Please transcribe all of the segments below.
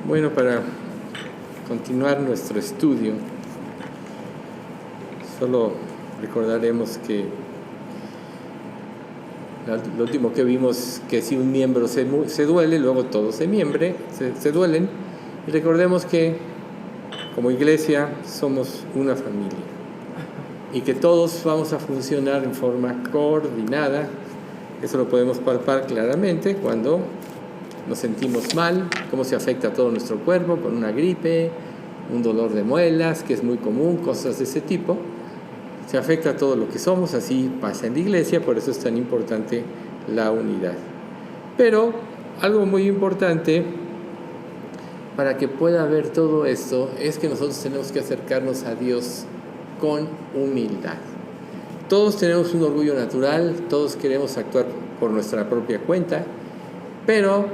Bueno, para continuar nuestro estudio, solo recordaremos que lo último que vimos, que si un miembro se duele, luego todos se duelen. Y recordemos que como iglesia somos una familia y que todos vamos a funcionar en forma coordinada. Eso lo podemos palpar claramente cuando nos sentimos mal, cómo se afecta a todo nuestro cuerpo con una gripe, un dolor de muelas, que es muy común, cosas de ese tipo. Se afecta a todo lo que somos, así pasa en la iglesia, por eso es tan importante la unidad. Pero algo muy importante para que pueda haber todo esto es que nosotros tenemos que acercarnos a Dios con humildad. Todos tenemos un orgullo natural, todos queremos actuar por nuestra propia cuenta, pero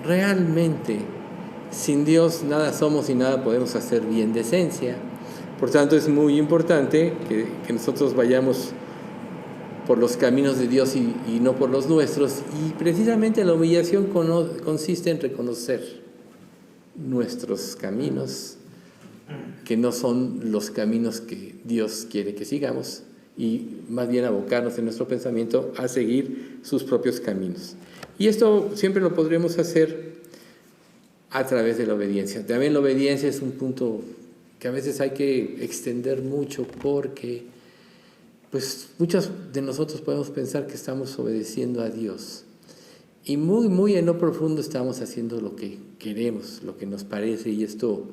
realmente sin Dios nada somos y nada podemos hacer bien de esencia. Por tanto, es muy importante que nosotros vayamos por los caminos de Dios y no por los nuestros. Y precisamente la humillación consiste en reconocer nuestros caminos, que no son los caminos que Dios quiere que sigamos, y más bien abocarnos en nuestro pensamiento a seguir sus propios caminos. Y esto siempre lo podremos hacer a través de la obediencia. También la obediencia es un punto que a veces hay que extender mucho porque pues muchos de nosotros podemos pensar que estamos obedeciendo a Dios y muy en lo profundo estamos haciendo lo que queremos, lo que nos parece, y esto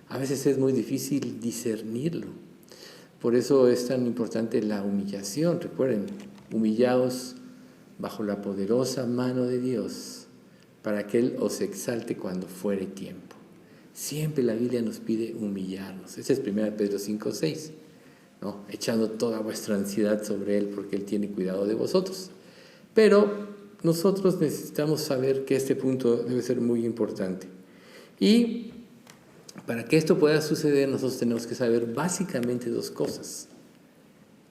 a veces es muy difícil discernirlo. Por eso es tan importante la humillación. Recuerden, humillaos bajo la poderosa mano de Dios para que Él os exalte cuando fuere tiempo. Siempre la Biblia nos pide humillarnos. Ese es 1 Pedro 5:6, ¿no? Echando toda vuestra ansiedad sobre Él porque Él tiene cuidado de vosotros. Pero nosotros necesitamos saber que este punto debe ser muy importante. Y para que esto pueda suceder, nosotros tenemos que saber básicamente dos cosas.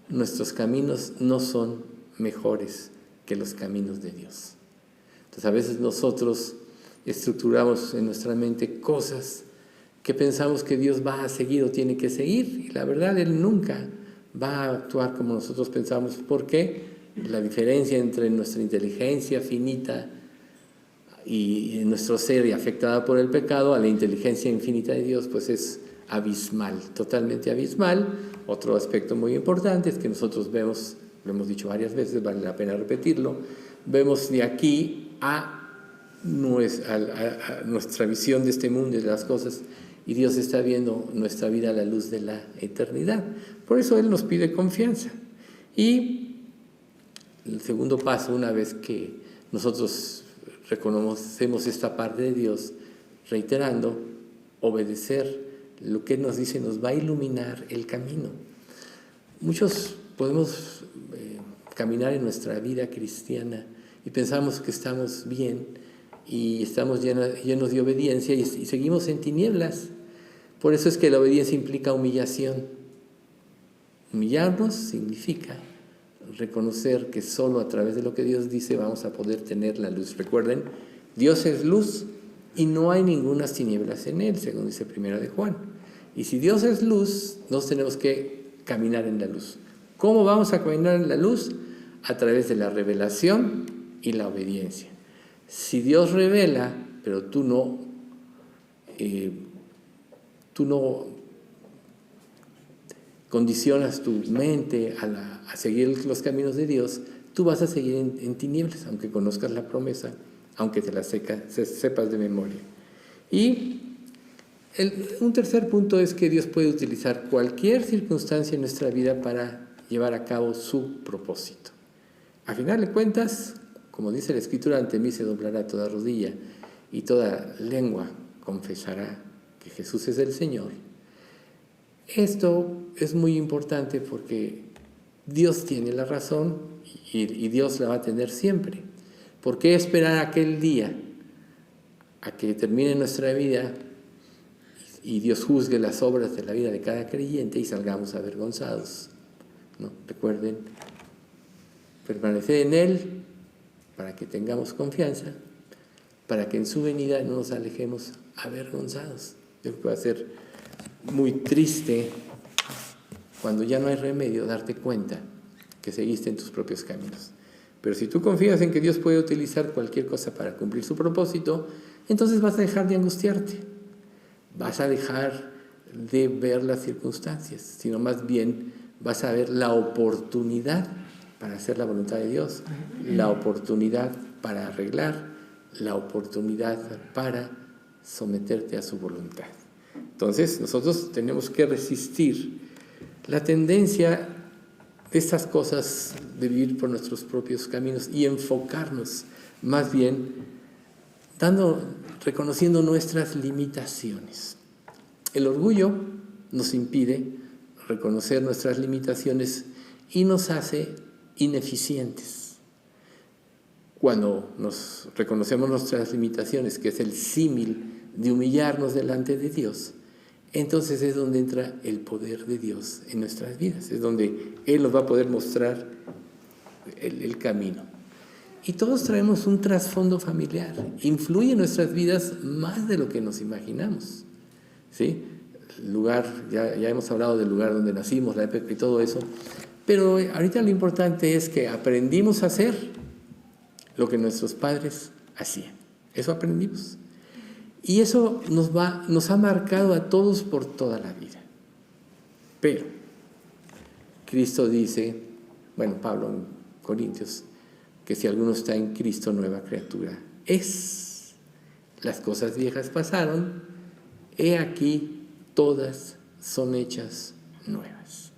Nuestros caminos no son mejores que los caminos de Dios. Entonces a veces nosotros estructuramos en nuestra mente cosas que pensamos que Dios va a seguir o tiene que seguir, y la verdad Él nunca va a actuar como nosotros pensamos, porque la diferencia entre nuestra inteligencia finita y nuestro ser y afectada por el pecado a la inteligencia infinita de Dios pues es abismal, totalmente abismal. Otro aspecto muy importante es que nosotros vemos, lo hemos dicho varias veces, vale la pena repetirlo, vemos de aquí a nuestra visión de este mundo y de las cosas, y Dios está viendo nuestra vida a la luz de la eternidad. Por eso Él nos pide confianza. Y el segundo paso, una vez que nosotros reconocemos esta parte de Dios, reiterando, obedecer lo que Él nos dice nos va a iluminar el camino. Muchos podemos caminar en nuestra vida cristiana y pensamos que estamos bien y estamos llenos de obediencia y seguimos en tinieblas. Por eso es que la obediencia implica humillación. Humillarnos significa reconocer que solo a través de lo que Dios dice vamos a poder tener la luz. Recuerden, Dios es luz y no hay ninguna tinieblas en Él, según dice 1 de Juan. Y si Dios es luz, nos tenemos que caminar en la luz. ¿Cómo vamos a caminar en la luz? A través de la revelación y la obediencia. Si Dios revela, pero tú no condicionas tu mente a seguir los caminos de Dios, tú vas a seguir en tinieblas, aunque conozcas la promesa, aunque te la sepas de memoria. Y un tercer punto es que Dios puede utilizar cualquier circunstancia en nuestra vida para llevar a cabo su propósito. A final de cuentas, como dice la Escritura, ante mí se doblará toda rodilla y toda lengua confesará que Jesús es el Señor. Esto es muy importante porque Dios tiene la razón y Dios la va a tener siempre. ¿Por qué esperar aquel día a que termine nuestra vida y Dios juzgue las obras de la vida de cada creyente y salgamos avergonzados? ¿No? Recuerden, permanecer en Él para que tengamos confianza, para que en su venida no nos alejemos avergonzados. Yo creo que va a ser muy triste cuando ya no hay remedio darte cuenta que seguiste en tus propios caminos. Pero si tú confías en que Dios puede utilizar cualquier cosa para cumplir su propósito, entonces vas a dejar de angustiarte, vas a dejar de ver las circunstancias, sino más bien vas a ver la oportunidad para hacer la voluntad de Dios, la oportunidad para arreglar, la oportunidad para someterte a su voluntad. Entonces nosotros tenemos que resistir la tendencia de estas cosas de vivir por nuestros propios caminos y enfocarnos más bien reconociendo nuestras limitaciones. El orgullo nos impide reconocer nuestras limitaciones y nos hace ineficientes. Cuando nos reconocemos nuestras limitaciones, que es el símil de humillarnos delante de Dios, entonces es donde entra el poder de Dios en nuestras vidas, es donde Él nos va a poder mostrar el camino. Y todos traemos un trasfondo familiar, influye en nuestras vidas más de lo que nos imaginamos, ¿sí? El lugar, ya hemos hablado del lugar donde nacimos, la época y todo eso, pero ahorita lo importante es que aprendimos a hacer lo que nuestros padres hacían, eso aprendimos. Y eso nos ha marcado a todos por toda la vida. Pero Cristo dice, Pablo en Corintios, que si alguno está en Cristo, nueva criatura es. Las cosas viejas pasaron, he aquí, todas son hechas nuevas.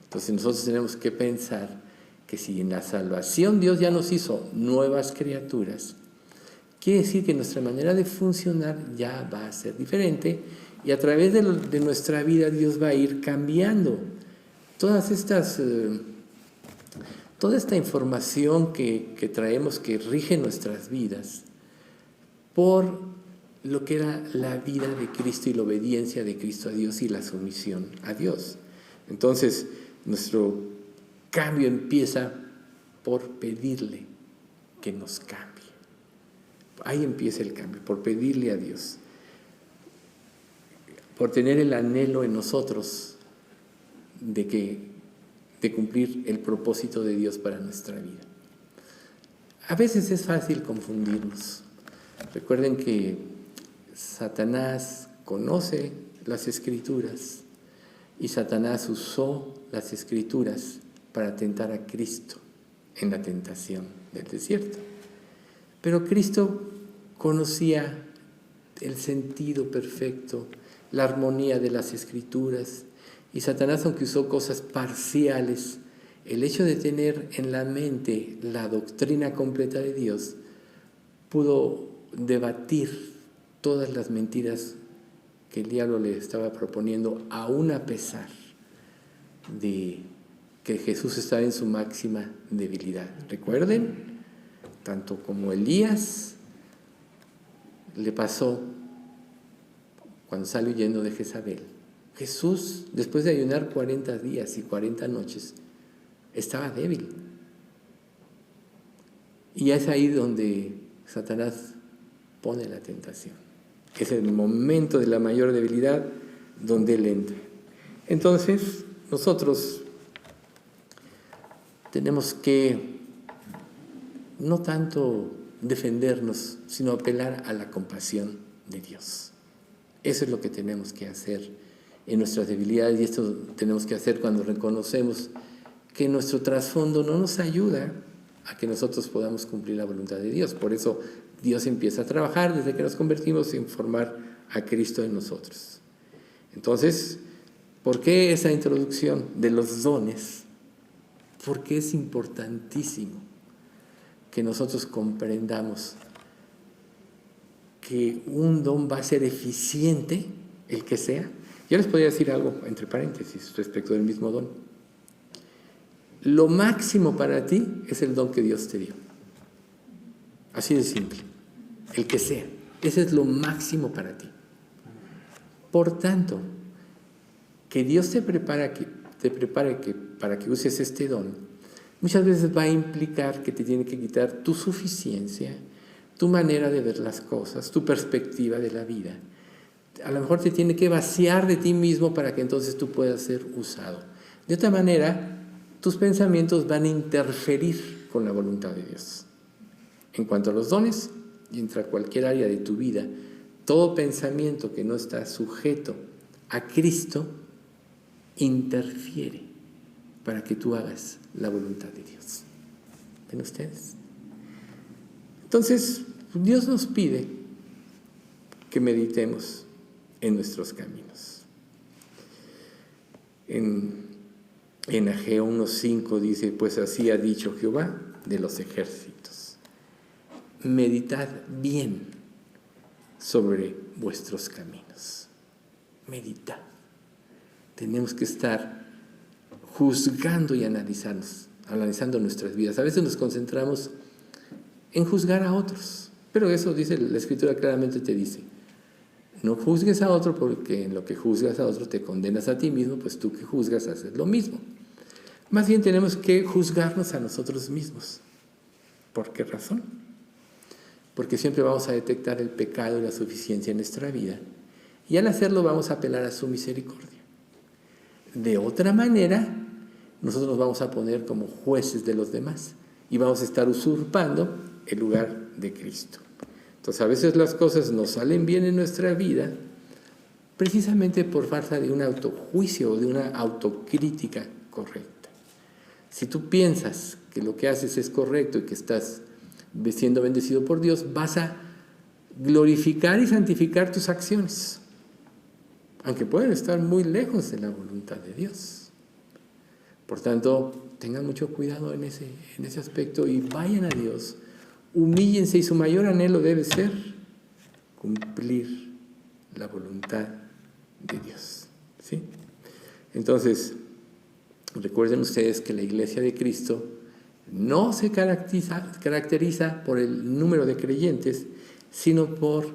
Entonces nosotros tenemos que pensar que si en la salvación Dios ya nos hizo nuevas criaturas, quiere decir que nuestra manera de funcionar ya va a ser diferente y a través de nuestra vida Dios va a ir cambiando toda esta información que traemos, que rige nuestras vidas, por lo que era la vida de Cristo y la obediencia de Cristo a Dios y la sumisión a Dios. Entonces, nuestro cambio empieza por pedirle que nos cambie. Ahí empieza el cambio, por pedirle a Dios, por tener el anhelo en nosotros de cumplir el propósito de Dios para nuestra vida. A veces es fácil confundirnos. Recuerden que Satanás conoce las Escrituras y Satanás usó las Escrituras para tentar a Cristo en la tentación del desierto. Pero Cristo conocía el sentido perfecto, la armonía de las Escrituras, y Satanás, aunque usó cosas parciales, el hecho de tener en la mente la doctrina completa de Dios, pudo debatir todas las mentiras que el diablo le estaba proponiendo, aún a pesar de que Jesús estaba en su máxima debilidad. Recuerden, tanto como Elías le pasó cuando salió huyendo de Jezabel, Jesús, después de ayunar 40 días y 40 noches, estaba débil. Y es ahí donde Satanás pone la tentación. Es el momento de la mayor debilidad donde él entra. Entonces, nosotros tenemos que no tanto defendernos, sino apelar a la compasión de Dios. Eso es lo que tenemos que hacer en nuestras debilidades, y esto tenemos que hacer cuando reconocemos que nuestro trasfondo no nos ayuda a que nosotros podamos cumplir la voluntad de Dios. Por eso Dios empieza a trabajar desde que nos convertimos en formar a Cristo en nosotros. Entonces, ¿por qué esa introducción de los dones? Porque es importantísimo que nosotros comprendamos que un don va a ser eficiente, el que sea. Yo les podría decir algo entre paréntesis respecto del mismo don. Lo máximo para ti es el don que Dios te dio. Así de simple. El que sea. Ese es lo máximo para ti. Por tanto, que Dios te prepare para que uses este don, muchas veces va a implicar que te tiene que quitar tu suficiencia, tu manera de ver las cosas, tu perspectiva de la vida. A lo mejor te tiene que vaciar de ti mismo para que entonces tú puedas ser usado. De otra manera, tus pensamientos van a interferir con la voluntad de Dios. En cuanto a los dones, y entre cualquier área de tu vida, todo pensamiento que no está sujeto a Cristo interfiere para que tú hagas la voluntad de Dios. ¿Ven ustedes? Entonces, Dios nos pide que meditemos en nuestros caminos. En Ageo 1:5 dice, pues así ha dicho Jehová de los ejércitos, meditad bien sobre vuestros caminos. Meditad. Tenemos que estar juzgando y analizando nuestras vidas. A veces nos concentramos en juzgar a otros, pero eso dice la Escritura, claramente te dice, no juzgues a otro, porque en lo que juzgas a otro te condenas a ti mismo, pues tú que juzgas haces lo mismo. Más bien tenemos que juzgarnos a nosotros mismos. ¿Por qué razón? Porque siempre vamos a detectar el pecado y la suficiencia en nuestra vida, y al hacerlo vamos a apelar a su misericordia. De otra manera, nosotros nos vamos a poner como jueces de los demás y vamos a estar usurpando el lugar de Cristo. Entonces, a veces las cosas no salen bien en nuestra vida precisamente por falta de un autojuicio o de una autocrítica correcta. Si tú piensas que lo que haces es correcto y que estás siendo bendecido por Dios, vas a glorificar y santificar tus acciones, aunque pueden estar muy lejos de la voluntad de Dios. Por tanto, tengan mucho cuidado en ese aspecto y vayan a Dios, humíllense, y su mayor anhelo debe ser cumplir la voluntad de Dios. ¿Sí? Entonces, recuerden ustedes que la Iglesia de Cristo no se caracteriza por el número de creyentes, sino por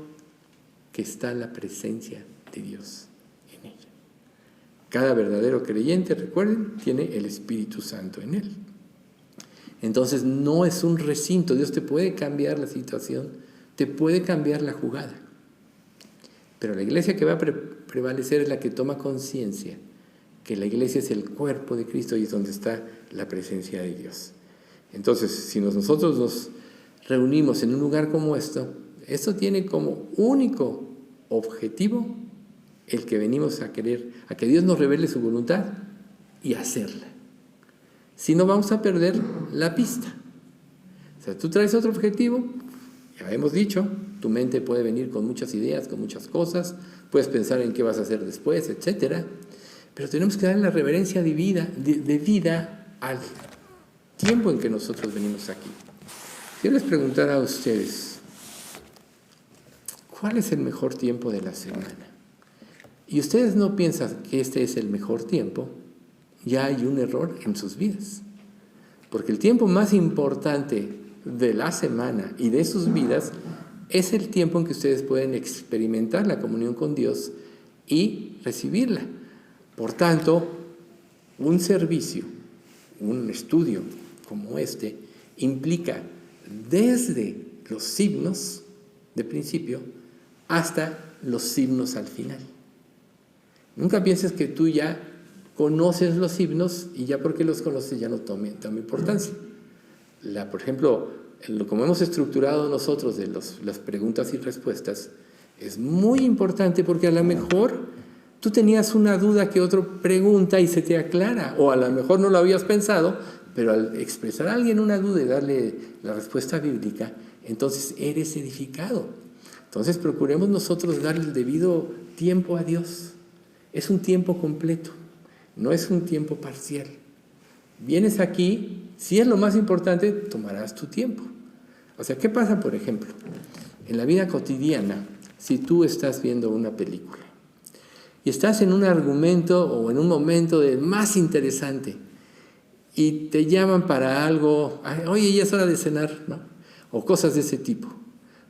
que está la presencia de Dios en ella. Cada verdadero creyente, recuerden, tiene el Espíritu Santo en él. Entonces no es un recinto. Dios te puede cambiar la situación, te puede cambiar la jugada. Pero la iglesia que va a prevalecer es la que toma conciencia que la iglesia es el cuerpo de Cristo y es donde está la presencia de Dios. Entonces, si nosotros nos reunimos en un lugar como esto tiene como único objetivo el que venimos a querer, a que Dios nos revele su voluntad y hacerla. Si no, vamos a perder la pista. O sea, tú traes otro objetivo, ya hemos dicho, tu mente puede venir con muchas ideas, con muchas cosas, puedes pensar en qué vas a hacer después, etc. Pero tenemos que darle la reverencia de vida al tiempo en que nosotros venimos aquí. Si yo les preguntara a ustedes, ¿cuál es el mejor tiempo de la semana? Y ustedes no piensan que este es el mejor tiempo, ya hay un error en sus vidas. Porque el tiempo más importante de la semana y de sus vidas es el tiempo en que ustedes pueden experimentar la comunión con Dios y recibirla. Por tanto, un servicio, un estudio como este, implica desde los signos de principio hasta los signos al final. Nunca pienses que tú ya conoces los himnos y ya porque los conoces ya no toma importancia. Por ejemplo, como hemos estructurado nosotros de las preguntas y respuestas, es muy importante porque a lo mejor tú tenías una duda que otro pregunta y se te aclara, o a lo mejor no lo habías pensado, pero al expresar a alguien una duda y darle la respuesta bíblica, entonces eres edificado. Entonces procuremos nosotros darle el debido tiempo a Dios. Es un tiempo completo. No es un tiempo parcial. Vienes aquí, si es lo más importante, tomarás tu tiempo. O sea, ¿qué pasa, por ejemplo? En la vida cotidiana, si tú estás viendo una película y estás en un argumento o en un momento más interesante y te llaman para algo, oye, ya es hora de cenar, ¿no? O cosas de ese tipo,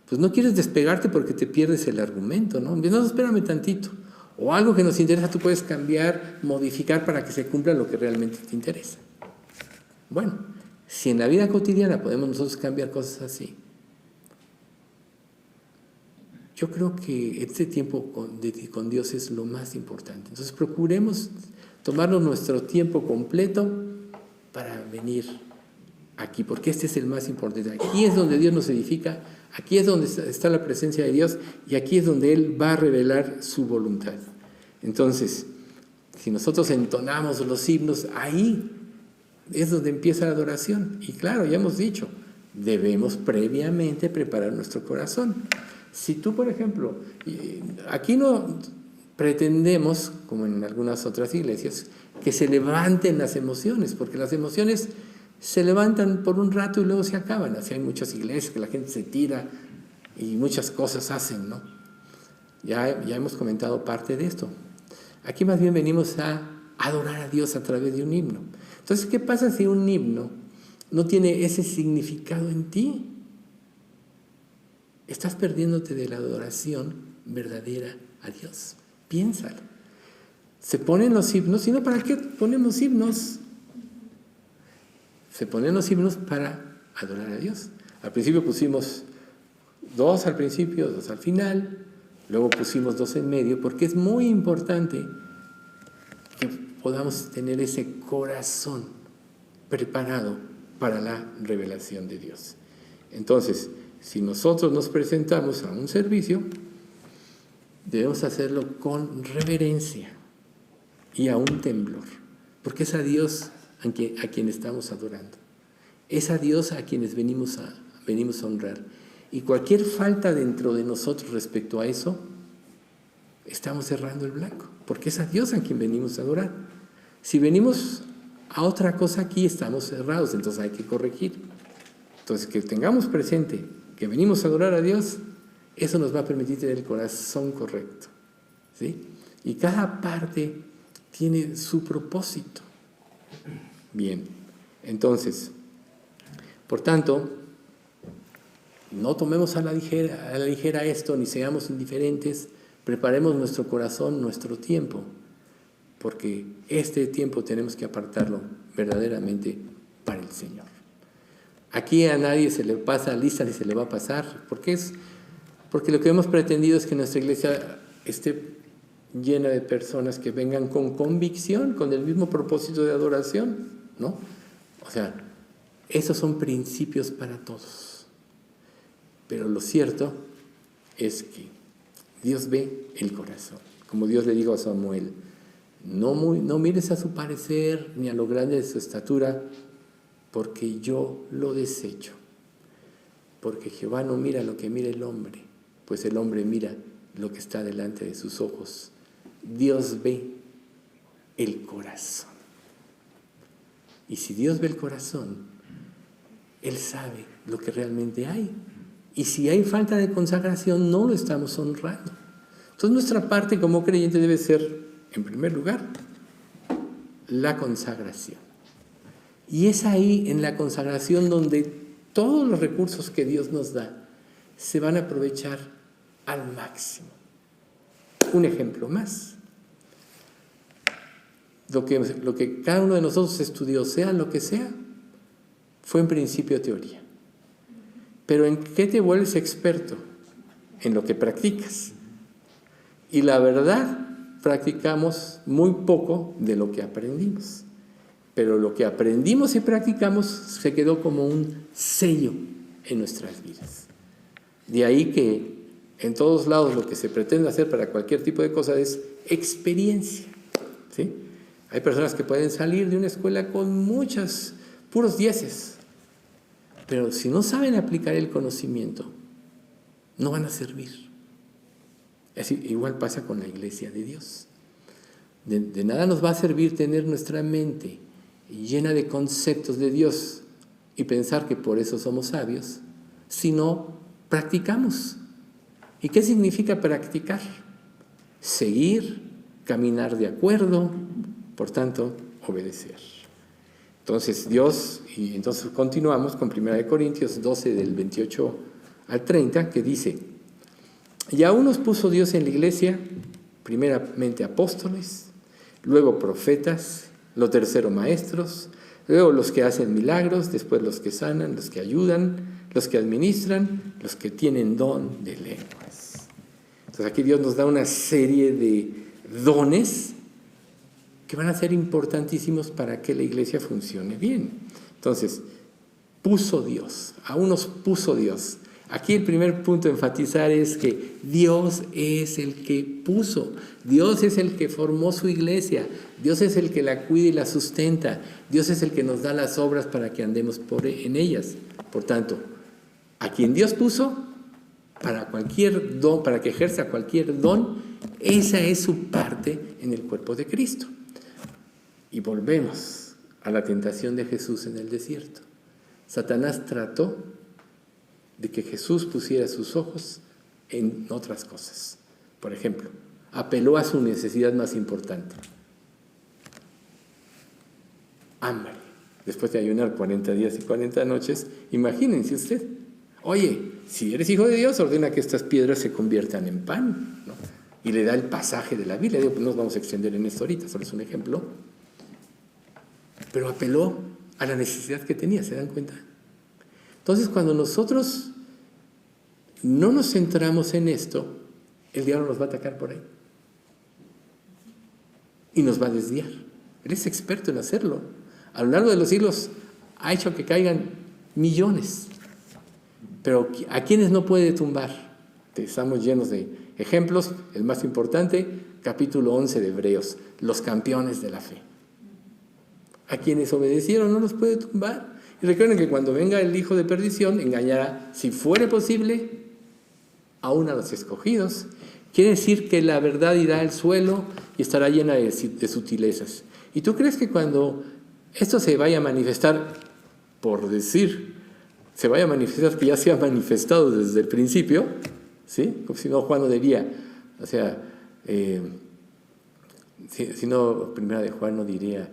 pues no quieres despegarte porque te pierdes el argumento, ¿no? No, espérame tantito. O algo que nos interesa, tú puedes cambiar, modificar para que se cumpla lo que realmente te interesa. Bueno, si en la vida cotidiana podemos nosotros cambiar cosas así, yo creo que este tiempo con Dios es lo más importante. Entonces procuremos tomarnos nuestro tiempo completo para venir aquí, porque este es el más importante. Aquí es donde Dios nos edifica, aquí es donde está la presencia de Dios y aquí es donde Él va a revelar su voluntad. Entonces, si nosotros entonamos los himnos, ahí es donde empieza la adoración. Y claro, ya hemos dicho, debemos previamente preparar nuestro corazón. Si tú, por ejemplo, aquí no pretendemos, como en algunas otras iglesias, que se levanten las emociones, porque las emociones se levantan por un rato y luego se acaban. Así hay muchas iglesias que la gente se tira y muchas cosas hacen, ¿no? Ya hemos comentado parte de esto. Aquí más bien venimos a adorar a Dios a través de un himno. Entonces, ¿qué pasa si un himno no tiene ese significado en ti? Estás perdiéndote de la adoración verdadera a Dios. Piénsalo. Se ponen los himnos, ¿y no para qué ponemos himnos? Se ponen los himnos para adorar a Dios. Al principio pusimos 2 al principio, 2 al final, luego pusimos 2 en medio, porque es muy importante que podamos tener ese corazón preparado para la revelación de Dios. Entonces, si nosotros nos presentamos a un servicio, debemos hacerlo con reverencia y a un temblor, porque es a Dios a quien estamos adorando. Es a Dios a quienes venimos a honrar. Y cualquier falta dentro de nosotros respecto a eso, estamos cerrando el blanco, porque es a Dios a quien venimos a adorar. Si venimos a otra cosa aquí, estamos cerrados, entonces hay que corregir. Entonces, que tengamos presente que venimos a adorar a Dios, eso nos va a permitir tener el corazón correcto, ¿sí? Y cada parte tiene su propósito. Bien, entonces, por tanto, no tomemos a la ligera esto, ni seamos indiferentes, preparemos nuestro corazón, nuestro tiempo, porque este tiempo tenemos que apartarlo verdaderamente para el Señor. Aquí a nadie se le pasa lista ni se le va a pasar, porque lo que hemos pretendido es que nuestra iglesia esté llena de personas que vengan con convicción, con el mismo propósito de adoración, ¿no? O sea, esos son principios para todos. Pero lo cierto es que Dios ve el corazón. Como Dios le dijo a Samuel, no mires a su parecer ni a lo grande de su estatura, porque yo lo desecho. Porque Jehová no mira lo que mira el hombre, pues el hombre mira lo que está delante de sus ojos. Dios ve el corazón. Y si Dios ve el corazón, Él sabe lo que realmente hay. Y si hay falta de consagración, no lo estamos honrando. Entonces nuestra parte como creyente debe ser, en primer lugar, la consagración. Y es ahí en la consagración donde todos los recursos que Dios nos da se van a aprovechar al máximo. Un ejemplo más. Lo que cada uno de nosotros estudió, sea lo que sea, fue en principio teoría. Pero ¿en qué te vuelves experto? En lo que practicas. Y la verdad, practicamos muy poco de lo que aprendimos. Pero lo que aprendimos y practicamos se quedó como un sello en nuestras vidas. De ahí que en todos lados lo que se pretende hacer para cualquier tipo de cosa es experiencia, ¿sí? Hay personas que pueden salir de una escuela con puros 10, pero si no saben aplicar el conocimiento, no van a servir. Así, igual pasa con la iglesia de Dios. De nada nos va a servir tener nuestra mente llena de conceptos de Dios y pensar que por eso somos sabios, si no practicamos. ¿Y qué significa practicar? Seguir, caminar de acuerdo, por tanto, obedecer. Entonces y entonces continuamos con 1 Corintios 12 del 28 al 30, que dice: y aún nos puso Dios en la iglesia, primeramente apóstoles, luego profetas, lo tercero maestros, luego los que hacen milagros, después los que sanan, los que ayudan, los que administran, los que tienen don de lenguas. Entonces aquí Dios nos da una serie de dones que van a ser importantísimos para que la iglesia funcione bien. Entonces, puso Dios, a unos puso Dios. Aquí el primer punto a enfatizar es que Dios es el que puso, Dios es el que formó su iglesia, Dios es el que la cuida y la sustenta, Dios es el que nos da las obras para que andemos en ellas. Por tanto, a quien Dios puso, para cualquier don, para que ejerza cualquier don, esa es su parte en el cuerpo de Cristo. Y volvemos a la tentación de Jesús en el desierto. Satanás trató de que Jesús pusiera sus ojos en otras cosas. Por ejemplo, apeló a su necesidad más importante: hambre. Después de ayunar 40 días y 40 noches, imagínense usted, oye, si eres hijo de Dios, ordena que estas piedras se conviertan en pan, ¿no? Y le da el pasaje de la Biblia. Digo, pues no nos vamos a extender en esto ahorita, solo es un ejemplo. Pero apeló a la necesidad que tenía, ¿se dan cuenta? Entonces, cuando nosotros no nos centramos en esto, el diablo nos va a atacar por ahí. Y nos va a desviar. Él es experto en hacerlo. A lo largo de los siglos ha hecho que caigan millones. Pero ¿a quiénes no puede tumbar? Estamos llenos de ejemplos. El más importante, capítulo 11 de Hebreos, los campeones de la fe. A quienes obedecieron no los puede tumbar. Y recuerden que cuando venga el hijo de perdición, engañará, si fuere posible, aún a los escogidos. Quiere decir que la verdad irá al suelo y estará llena de sutilezas. ¿Y tú crees que cuando esto se vaya a manifestar, por decir, se vaya a manifestar, que ya se ha manifestado desde el principio, ¿sí? Como si no, Juan no diría, o sea, si no, primera de Juan no diría,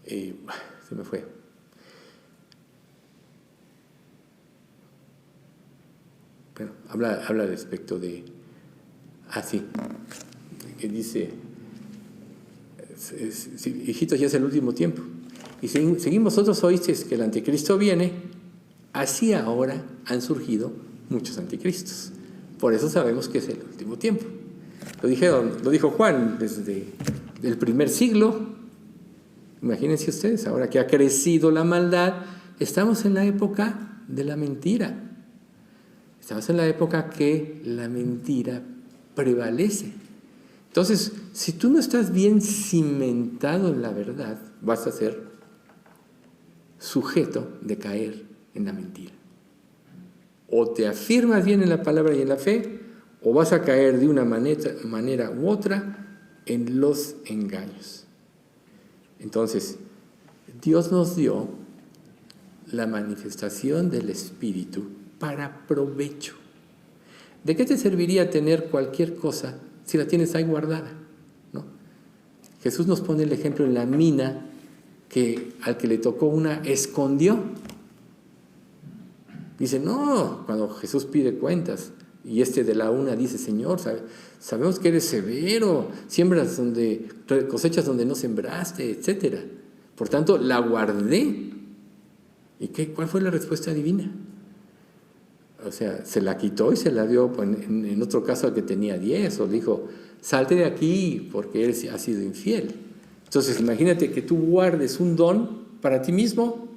se me fue. Bueno, habla respecto de, que dice, hijitos, ya es el último tiempo. Y seguimos vosotros oísteis que el anticristo viene, así ahora han surgido muchos anticristos. Por eso sabemos que es el último tiempo. Lo dijo Juan desde el primer siglo. Imagínense ustedes, ahora que ha crecido la maldad, estamos en la época de la mentira. Estamos en la época que la mentira prevalece. Entonces, si tú no estás bien cimentado en la verdad, vas a ser sujeto de caer en la mentira. O te afirmas bien en la palabra y en la fe, o vas a caer de una manera u otra en los engaños. Entonces, Dios nos dio la manifestación del Espíritu para provecho. ¿De qué te serviría tener cualquier cosa si la tienes ahí guardada? ¿No? Jesús nos pone el ejemplo en la mina, que al que le tocó una escondió. Dice, no, cuando Jesús pide cuentas, y de la una dice, Señor, sabemos que eres severo, siembras cosechas donde no sembraste, etc. Por tanto, la guardé. ¿Y cuál fue la respuesta divina? O sea, se la quitó y se la dio, en otro caso, al que tenía 10, o dijo, salte de aquí porque has sido infiel. Entonces, imagínate que tú guardes un don para ti mismo.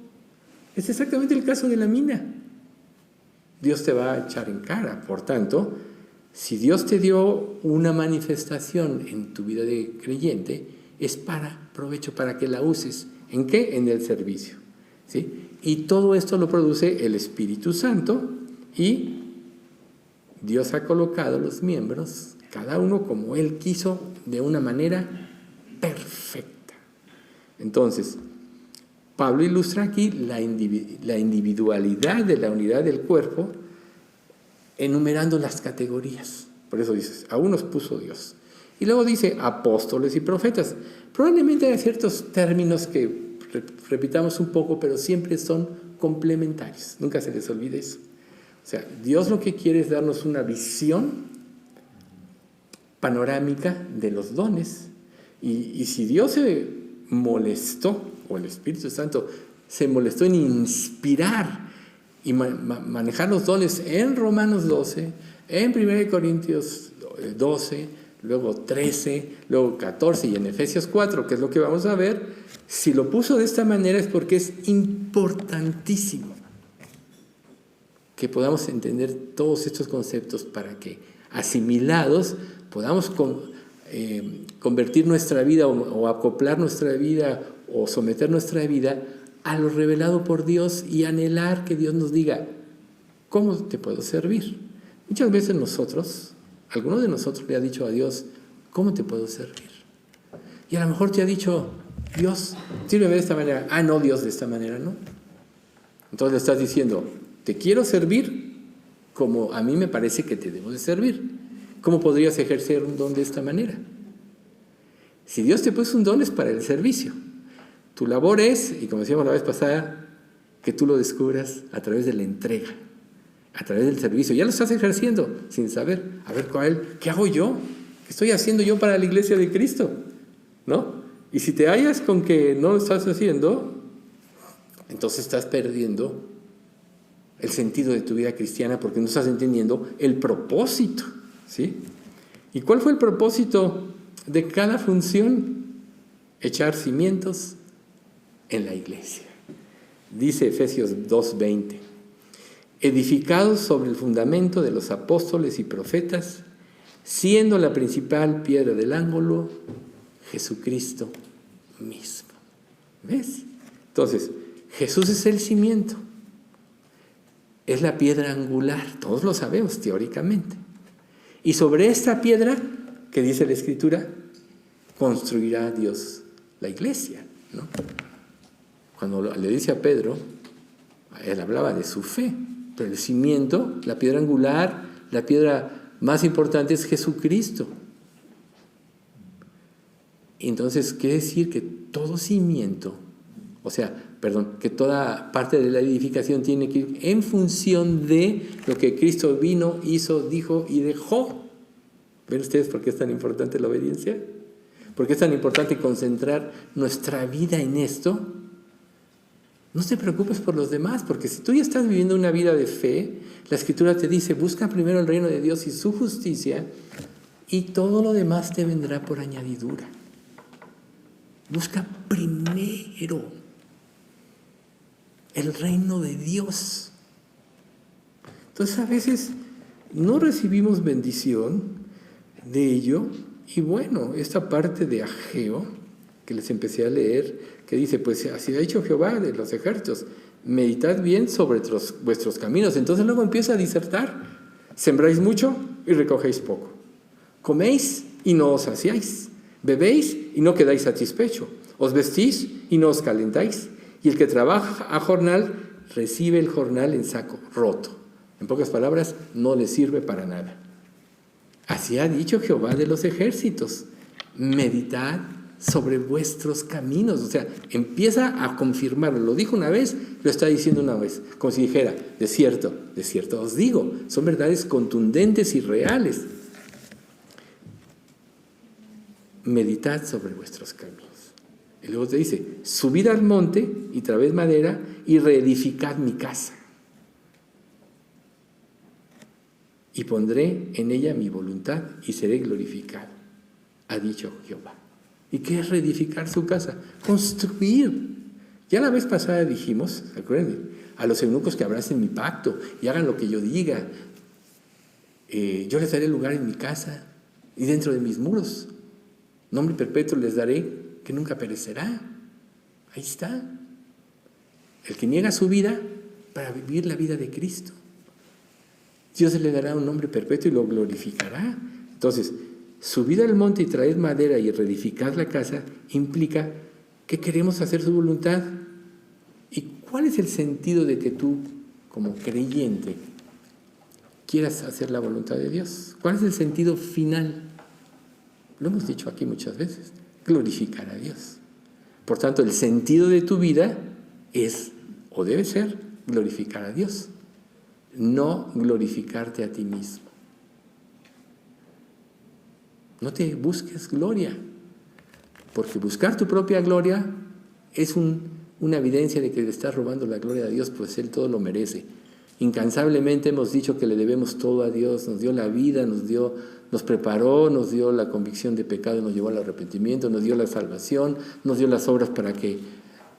Es exactamente el caso de la mina. Dios te va a echar en cara. Por tanto, si Dios te dio una manifestación en tu vida de creyente, es para provecho, para que la uses. ¿En qué? En el servicio. ¿Sí? Y todo esto lo produce el Espíritu Santo, y Dios ha colocado los miembros, cada uno como Él quiso, de una manera perfecta. Entonces, Pablo ilustra aquí la individualidad de la unidad del cuerpo, enumerando las categorías. Por eso dices, a unos puso Dios. Y luego dice apóstoles y profetas. Probablemente hay ciertos términos que repitamos un poco, pero siempre son complementarios. Nunca se les olvide eso. O sea, Dios lo que quiere es darnos una visión panorámica de los dones. Y si Dios se molestó, o el Espíritu Santo se molestó en inspirar y manejar los dones en Romanos 12, En 1 Corintios 12, luego 13, luego 14 y en Efesios 4, que es lo que vamos a ver, si lo puso de esta manera es porque es importantísimo que podamos entender todos estos conceptos para que, asimilados, podamos convertir nuestra vida o acoplar nuestra vida o someter nuestra vida a lo revelado por Dios y anhelar que Dios nos diga, ¿cómo te puedo servir? Muchas veces alguno de nosotros le ha dicho a Dios, ¿cómo te puedo servir? Y a lo mejor te ha dicho, Dios, sírveme de esta manera. Ah, no, Dios, de esta manera no. Entonces le estás diciendo, te quiero servir como a mí me parece que te debo de servir. ¿Cómo podrías ejercer un don de esta manera? Si Dios te puso un don es para el servicio. Tu labor es, y como decíamos la vez pasada, que tú lo descubras a través de la entrega, a través del servicio. Ya lo estás ejerciendo sin saber. A ver, ¿qué hago yo? ¿Qué estoy haciendo yo para la iglesia de Cristo? ¿No? Y si te hallas con que no lo estás haciendo, entonces estás perdiendo el sentido de tu vida cristiana porque no estás entendiendo el propósito, ¿sí? ¿Y cuál fue el propósito de cada función? Echar cimientos en la iglesia. Dice Efesios 2:20, edificados sobre el fundamento de los apóstoles y profetas, siendo la principal piedra del ángulo Jesucristo mismo. ¿Ves? Entonces, Jesús es el cimiento. Es la piedra angular, todos lo sabemos teóricamente. Y sobre esta piedra, que dice la Escritura, construirá Dios la iglesia, ¿no? Cuando le dice a Pedro, él hablaba de su fe, pero el cimiento, la piedra angular, la piedra más importante es Jesucristo. Entonces, quiere decir que todo cimiento, que toda parte de la edificación tiene que ir en función de lo que Cristo vino, hizo, dijo y dejó. ¿Ven ustedes por qué es tan importante la obediencia? ¿Por qué es tan importante concentrar nuestra vida en esto? No te preocupes por los demás, porque si tú ya estás viviendo una vida de fe, la Escritura te dice, busca primero el reino de Dios y su justicia, y todo lo demás te vendrá por añadidura. Busca primero el reino de Dios. Entonces a veces no recibimos bendición de ello. Y bueno, esta parte de Ageo, que les empecé a leer, que dice, pues así ha dicho Jehová de los ejércitos, meditad bien sobre vuestros caminos. Entonces luego empieza a disertar, sembráis mucho y recogéis poco. Coméis y no os saciáis. Bebéis y no quedáis satisfecho. Os vestís y no os calentáis. Y el que trabaja a jornal, recibe el jornal en saco roto. En pocas palabras, no le sirve para nada. Así ha dicho Jehová de los ejércitos. Meditad sobre vuestros caminos. O sea, empieza a confirmarlo. Lo dijo una vez, lo está diciendo una vez. Como si dijera, de cierto os digo. Son verdades contundentes y reales. Meditad sobre vuestros caminos. Y luego te dice, subid al monte y traed madera y reedificad mi casa. Y pondré en ella mi voluntad y seré glorificado, ha dicho Jehová. ¿Y qué es reedificar su casa? Construir. Ya la vez pasada dijimos, acuérdense, a los eunucos que abracen mi pacto y hagan lo que yo diga. Yo les daré lugar en mi casa y dentro de mis muros. Nombre perpetuo les daré que nunca perecerá. Ahí está. El que niega su vida para vivir la vida de Cristo. Dios le dará un nombre perpetuo y lo glorificará. Entonces, subid al monte y traed madera y reedificad la casa implica que queremos hacer su voluntad. ¿Y cuál es el sentido de que tú, como creyente, quieras hacer la voluntad de Dios? ¿Cuál es el sentido final? Lo hemos dicho aquí muchas veces, glorificar a Dios. Por tanto, el sentido de tu vida es, o debe ser, glorificar a Dios. No glorificarte a ti mismo. No te busques gloria, porque buscar tu propia gloria es una evidencia de que le estás robando la gloria a Dios, pues Él todo lo merece. Incansablemente hemos dicho que le debemos todo a Dios. Nos dio la vida, nos preparó, nos dio la convicción de pecado, nos llevó al arrepentimiento, nos dio la salvación, nos dio las obras para que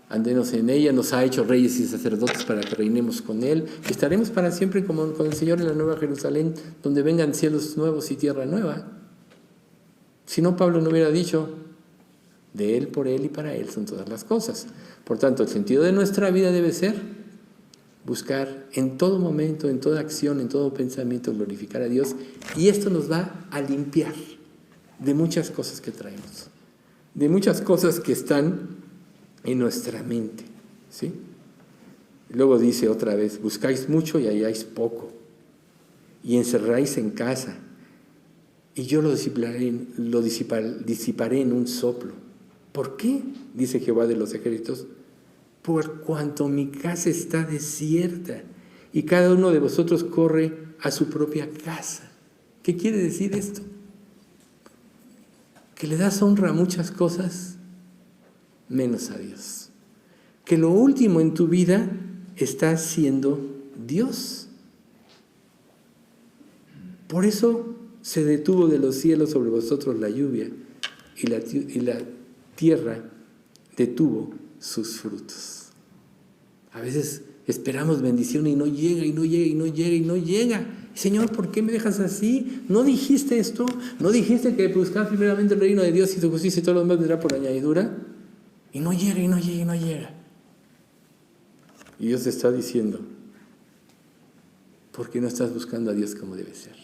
andemos en ella, nos ha hecho reyes y sacerdotes para que reinemos con Él. Estaremos para siempre como con el Señor en la Nueva Jerusalén, donde vengan cielos nuevos y tierra nueva. Si no, Pablo no hubiera dicho, de Él, por Él y para Él son todas las cosas. Por tanto, el sentido de nuestra vida debe ser buscar en todo momento, en toda acción, en todo pensamiento, glorificar a Dios. Y esto nos va a limpiar de muchas cosas que traemos, de muchas cosas que están en nuestra mente, ¿sí? Luego dice otra vez, buscáis mucho y halláis poco, y encerráis en casa, y yo lo disiparé en un soplo. ¿Por qué? Dice Jehová de los ejércitos, por cuanto mi casa está desierta, y cada uno de vosotros corre a su propia casa. ¿Qué quiere decir esto? Que le das honra a muchas cosas, menos a Dios. Que lo último en tu vida está siendo Dios. Por eso se detuvo de los cielos sobre vosotros la lluvia, y la tierra detuvo sus frutos. A veces esperamos bendición y no llega, y no llega, y no llega, y no llega. Señor, ¿por qué me dejas así? ¿No dijiste esto? ¿No dijiste que buscar primeramente el reino de Dios y su justicia y todo lo demás vendrá por añadidura? Y no llega, y no llega, y no llega. Y Dios te está diciendo, ¿por qué no estás buscando a Dios como debe ser?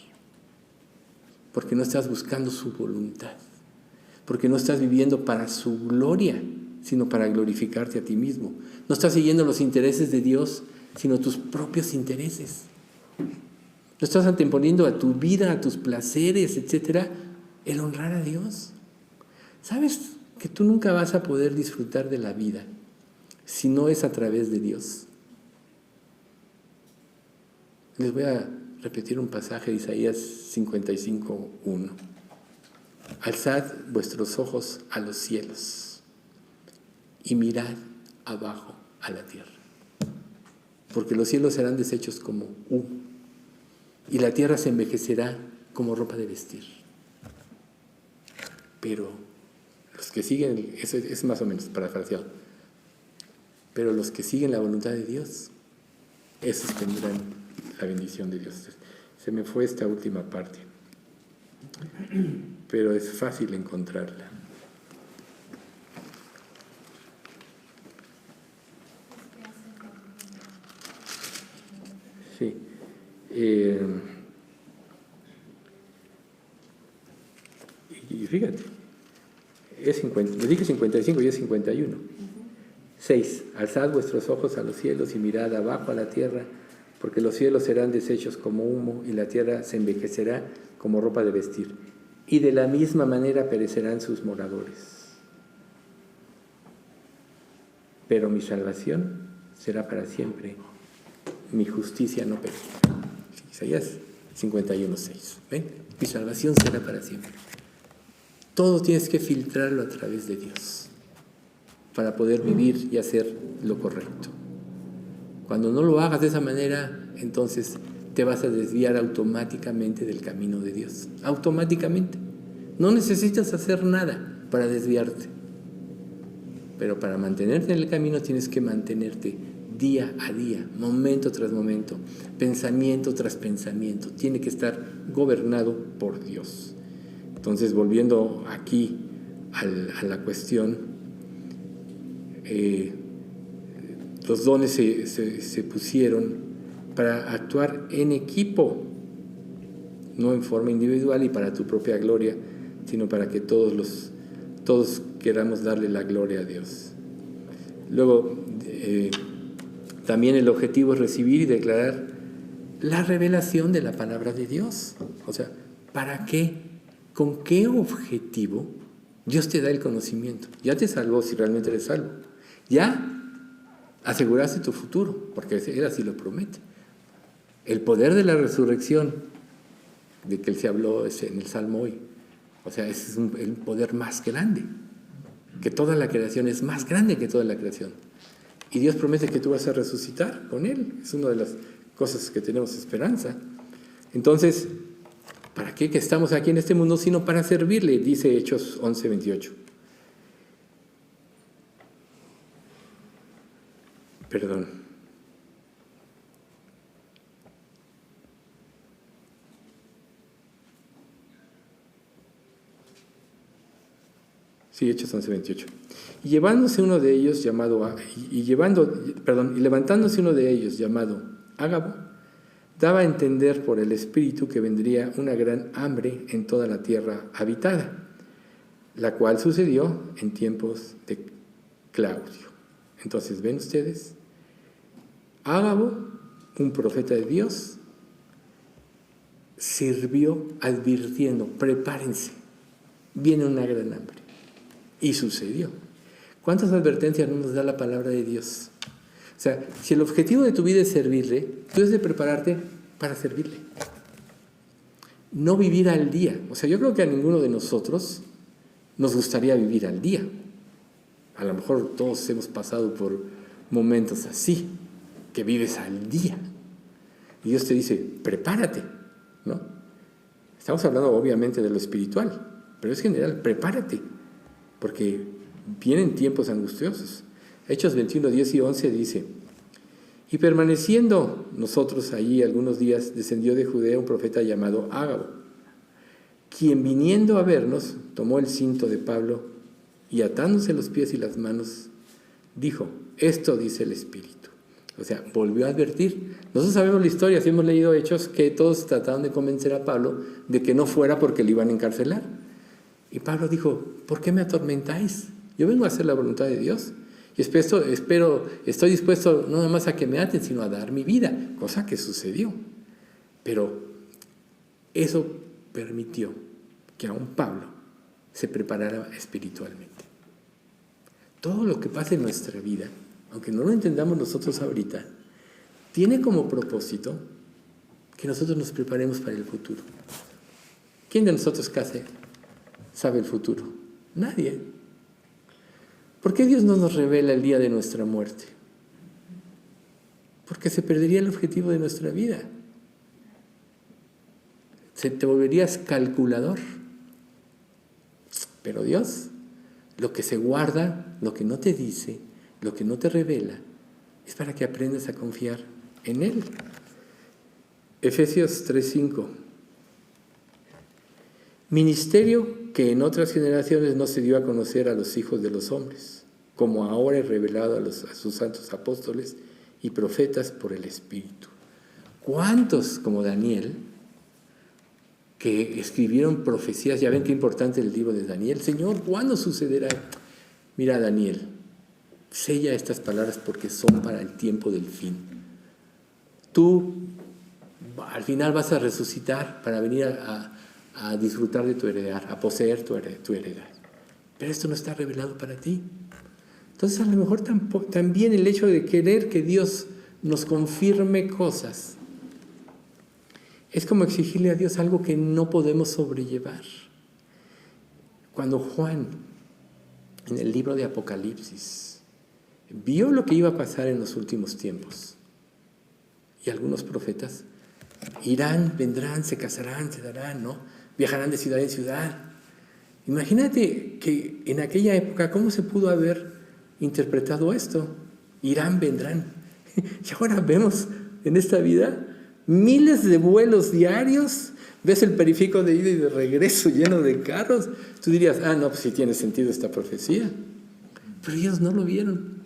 ¿Por qué no estás buscando su voluntad? ¿Por qué no estás viviendo para su gloria, sino para glorificarte a ti mismo? No estás siguiendo los intereses de Dios, sino tus propios intereses. No estás anteponiendo a tu vida, a tus placeres, etcétera, el honrar a Dios. ¿Sabes que tú nunca vas a poder disfrutar de la vida si no es a través de Dios? Les voy a repetir un pasaje de Isaías 55:1. Alzad vuestros ojos a los cielos y mirad abajo a la tierra, porque los cielos serán deshechos como humo y la tierra se envejecerá como ropa de vestir. Pero los que siguen, eso es más o menos parafraseado, pero los que siguen la voluntad de Dios, esos tendrán la bendición de Dios. Se me fue esta última parte, pero es fácil encontrarla. Sí. Y fíjate, es 50, les dije 55 y es 51. 6. Alzad vuestros ojos a los cielos y mirad abajo a la tierra, porque los cielos serán deshechos como humo y la tierra se envejecerá como ropa de vestir, y de la misma manera perecerán sus moradores. Pero mi salvación será para siempre, mi justicia no perecerá. Isaías 51:6. ¿Ven? Mi salvación será para siempre. Todo tienes que filtrarlo a través de Dios para poder vivir y hacer lo correcto. Cuando no lo hagas de esa manera, entonces te vas a desviar automáticamente del camino de Dios. Automáticamente. No necesitas hacer nada para desviarte. Pero para mantenerte en el camino tienes que mantenerte día a día, momento tras momento, pensamiento tras pensamiento. Tiene que estar gobernado por Dios. Entonces, volviendo aquí a la cuestión, los dones se pusieron para actuar en equipo, no en forma individual y para tu propia gloria, sino para que todos queramos darle la gloria a Dios. Luego, también el objetivo es recibir y declarar la revelación de la palabra de Dios. O sea, ¿para qué? ¿Con qué objetivo Dios te da el conocimiento? Ya te salvó si realmente eres salvo. Ya aseguraste tu futuro, porque Él así lo promete. El poder de la resurrección, de que Él se habló en el Salmo hoy, o sea, ese es el poder más grande, que toda la creación es más grande que toda la creación. Y Dios promete que tú vas a resucitar con Él. Es una de las cosas que tenemos esperanza. Entonces, ¿para qué que estamos aquí en este mundo sino para servirle? Dice Hechos 11:28. Perdón. Sí, Hechos 11:28. Y levantándose uno de ellos llamado Ágabo, daba a entender por el Espíritu que vendría una gran hambre en toda la tierra habitada, la cual sucedió en tiempos de Claudio. Entonces, ¿ven ustedes? Ágabo, un profeta de Dios, sirvió advirtiendo, prepárense, viene una gran hambre. Y sucedió. ¿Cuántas advertencias no nos da la palabra de Dios? O sea, si el objetivo de tu vida es servirle, tú debes de prepararte para servirle. No vivir al día. O sea, yo creo que a ninguno de nosotros nos gustaría vivir al día. A lo mejor todos hemos pasado por momentos así, que vives al día. Y Dios te dice, prepárate, ¿no? Estamos hablando obviamente de lo espiritual, pero es general, prepárate, porque vienen tiempos angustiosos. Hechos 21, 10 y 11 dice, y permaneciendo nosotros allí algunos días, descendió de Judea un profeta llamado Ágabo, quien viniendo a vernos, tomó el cinto de Pablo y atándose los pies y las manos, dijo, esto dice el Espíritu. O sea, volvió a advertir. Nosotros sabemos la historia, si hemos leído Hechos, que todos trataron de convencer a Pablo de que no fuera porque le iban a encarcelar. Y Pablo dijo, ¿por qué me atormentáis? Yo vengo a hacer la voluntad de Dios. Y estoy dispuesto no nada más a que me aten, sino a dar mi vida, cosa que sucedió. Pero eso permitió que aún Pablo se preparara espiritualmente. Todo lo que pasa en nuestra vida, aunque no lo entendamos nosotros ahorita, tiene como propósito que nosotros nos preparemos para el futuro. ¿Quién de nosotros casi sabe el futuro? Nadie. ¿Por qué Dios no nos revela el día de nuestra muerte? Porque se perdería el objetivo de nuestra vida. Te volverías calculador. Pero Dios, lo que se guarda, lo que no te dice, lo que no te revela, es para que aprendas a confiar en Él. Efesios 3:5. Ministerio que en otras generaciones no se dio a conocer a los hijos de los hombres, como ahora es revelado a sus santos apóstoles y profetas por el Espíritu. ¿Cuántos como Daniel que escribieron profecías? Ya ven qué importante el libro de Daniel. Señor, ¿cuándo sucederá? Mira, Daniel, sella estas palabras porque son para el tiempo del fin. Tú al final vas a resucitar para venir a disfrutar de tu heredad, a poseer tu heredad. Pero esto no está revelado para ti. Entonces a lo mejor también el hecho de querer que Dios nos confirme cosas es como exigirle a Dios algo que no podemos sobrellevar. Cuando Juan, en el libro de Apocalipsis, vio lo que iba a pasar en los últimos tiempos, y algunos profetas irán, vendrán, se casarán, se darán, ¿no? Viajarán de ciudad en ciudad. Imagínate que en aquella época, ¿cómo se pudo haber interpretado esto? Irán, vendrán. Y ahora vemos en esta vida miles de vuelos diarios. Ves el periférico de ida y de regreso lleno de carros. Tú dirías, no, pues sí tiene sentido esta profecía. Pero ellos no lo vieron.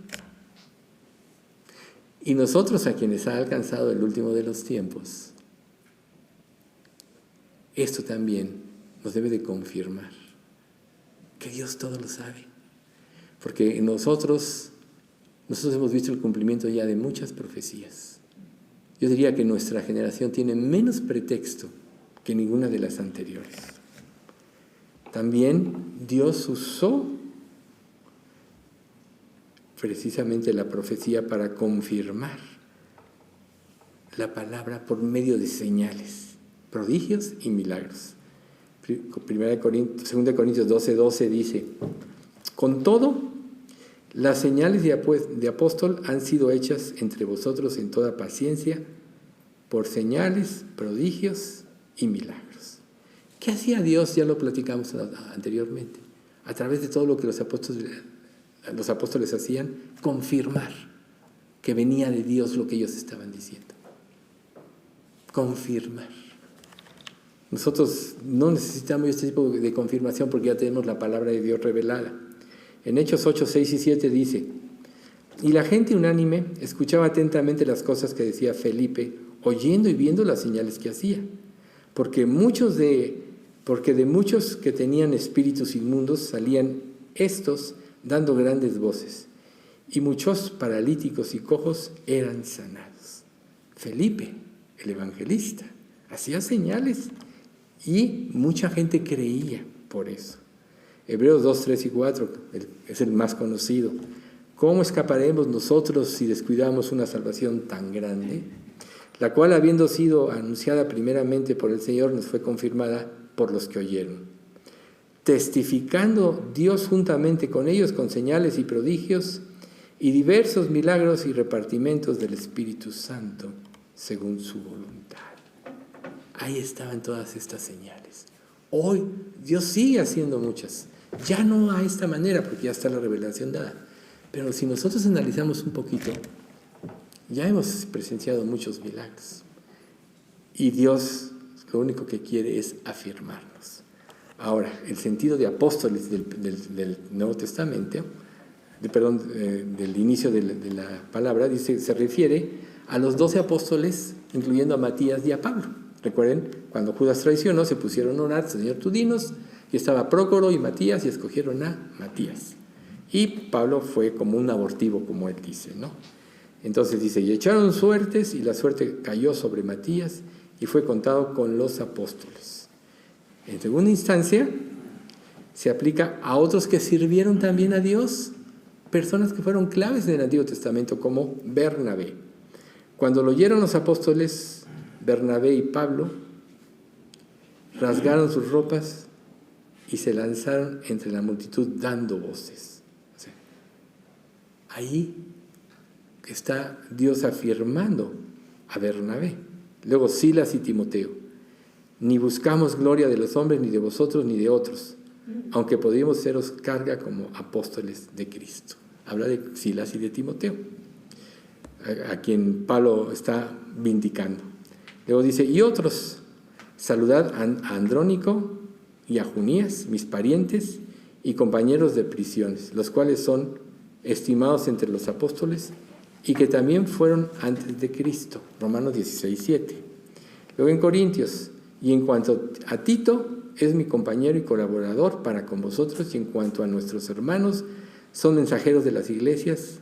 Y nosotros, a quienes ha alcanzado el último de los tiempos, esto también nos debe de confirmar que Dios todo lo sabe. Porque nosotros hemos visto el cumplimiento ya de muchas profecías. Yo diría que nuestra generación tiene menos pretexto que ninguna de las anteriores. También Dios usó precisamente la profecía para confirmar la palabra por medio de señales, prodigios y milagros. 2 Corintios 12:12 dice, con todo, las señales de apóstol han sido hechas entre vosotros en toda paciencia por señales, prodigios y milagros. ¿Qué hacía Dios? Ya lo platicamos anteriormente. A través de todo lo que los apóstoles hacían, confirmar que venía de Dios lo que ellos estaban diciendo. Confirmar. Nosotros no necesitamos este tipo de confirmación porque ya tenemos la palabra de Dios revelada. En Hechos 8, 6 y 7 dice: y la gente unánime escuchaba atentamente las cosas que decía Felipe, oyendo y viendo las señales que hacía. Porque de muchos que tenían espíritus inmundos salían estos dando grandes voces, y muchos paralíticos y cojos eran sanados. Felipe, el evangelista, hacía señales y mucha gente creía por eso. Hebreos 2, 3 y 4 es el más conocido. ¿Cómo escaparemos nosotros si descuidamos una salvación tan grande? La cual, habiendo sido anunciada primeramente por el Señor, nos fue confirmada por los que oyeron. Testificando Dios juntamente con ellos con señales y prodigios y diversos milagros y repartimientos del Espíritu Santo según su voluntad. Ahí estaban todas estas señales. Hoy Dios sigue haciendo muchas. Ya no a esta manera porque ya está la revelación dada. Pero si nosotros analizamos un poquito, ya hemos presenciado muchos milagros. Y Dios lo único que quiere es afirmarnos. Ahora, el sentido de apóstoles del Nuevo Testamento, del inicio de la palabra, dice, se refiere a los 12 apóstoles, incluyendo a Matías y a Pablo. Recuerden, cuando Judas traicionó, se pusieron a orar: Señor, tú dinos, y estaba Prócoro y Matías, y escogieron a Matías. Y Pablo fue como un abortivo, como él dice, ¿no? Entonces dice, y echaron suertes, y la suerte cayó sobre Matías, y fue contado con los apóstoles. En segunda instancia, se aplica a otros que sirvieron también a Dios, personas que fueron claves en el Antiguo Testamento, como Bernabé. Cuando lo oyeron los apóstoles, Bernabé y Pablo rasgaron sus ropas y se lanzaron entre la multitud dando voces. O sea, ahí está Dios afirmando a Bernabé. Luego Silas y Timoteo: ni buscamos gloria de los hombres, ni de vosotros, ni de otros, aunque podíamos seros carga como apóstoles de Cristo. Habla de Silas y de Timoteo, a quien Pablo está vindicando. Luego dice, y otros, saludad a Andrónico y a Junías, mis parientes y compañeros de prisiones, los cuales son estimados entre los apóstoles y que también fueron antes de Cristo. Romanos 16, 7. Luego en Corintios, y en cuanto a Tito, es mi compañero y colaborador para con vosotros, y en cuanto a nuestros hermanos, son mensajeros de las iglesias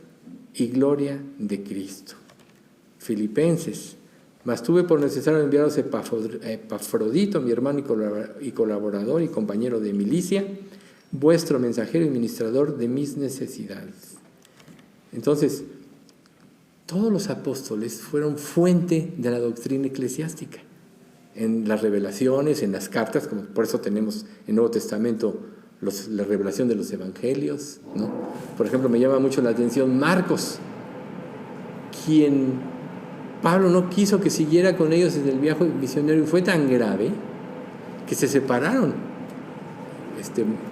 y gloria de Cristo. Filipenses, mas tuve por necesario enviaros Epafrodito, mi hermano y colaborador y compañero de milicia, vuestro mensajero y ministrador de mis necesidades. Entonces, todos los apóstoles fueron fuente de la doctrina eclesiástica. En las revelaciones, en las cartas, como por eso tenemos en el Nuevo Testamento la revelación de los evangelios, ¿no? Por ejemplo, me llama mucho la atención Marcos, quien Pablo no quiso que siguiera con ellos en el viaje misionero, y fue tan grave que se separaron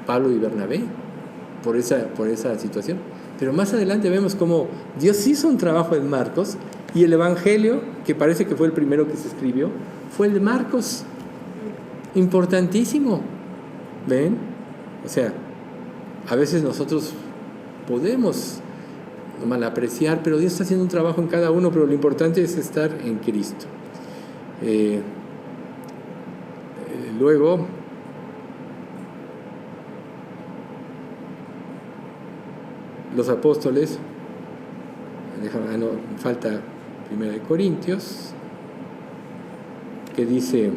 Pablo y Bernabé por esa situación. Pero más adelante vemos cómo Dios hizo un trabajo en Marcos, y el evangelio, que parece que fue el primero que se escribió, fue el de Marcos. Importantísimo. ¿Ven? O sea, a veces nosotros podemos malapreciar, pero Dios está haciendo un trabajo en cada uno, pero lo importante es estar en Cristo. Luego, los apóstoles, falta 1 de Corintios, que dice,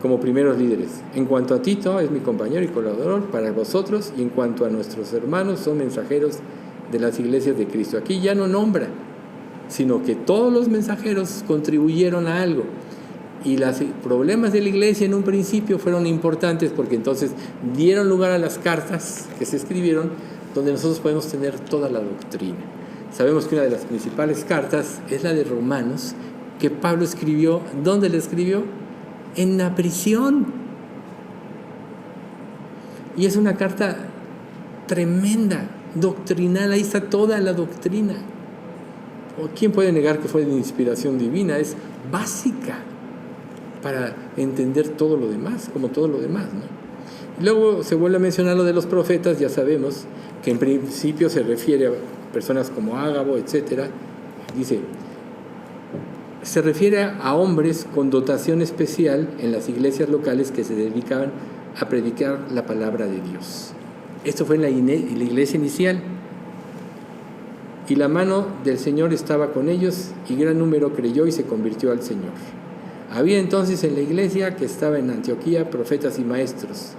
como primeros líderes, en cuanto a Tito, es mi compañero y colaborador para vosotros, y en cuanto a nuestros hermanos, son mensajeros de las iglesias de Cristo. Aquí ya no nombra, sino que todos los mensajeros contribuyeron a algo. Y los problemas de la iglesia en un principio fueron importantes, porque entonces dieron lugar a las cartas que se escribieron, donde nosotros podemos tener toda la doctrina. Sabemos que una de las principales cartas es la de Romanos, que Pablo escribió. ¿Dónde la escribió? En la prisión. Y es una carta tremenda, doctrinal. Ahí está toda la doctrina. ¿Quién puede negar que fue de inspiración divina? Es básica para entender todo lo demás, como todo lo demás, ¿no? Y luego se vuelve a mencionar lo de los profetas. Ya sabemos que en principio se refiere a personas como Ágabo, etc. Dice, se refiere a hombres con dotación especial en las iglesias locales que se dedicaban a predicar la palabra de Dios. Esto fue en la iglesia inicial. Y la mano del Señor estaba con ellos, y gran número creyó y se convirtió al Señor. Había entonces en la iglesia que estaba en Antioquía profetas y maestros.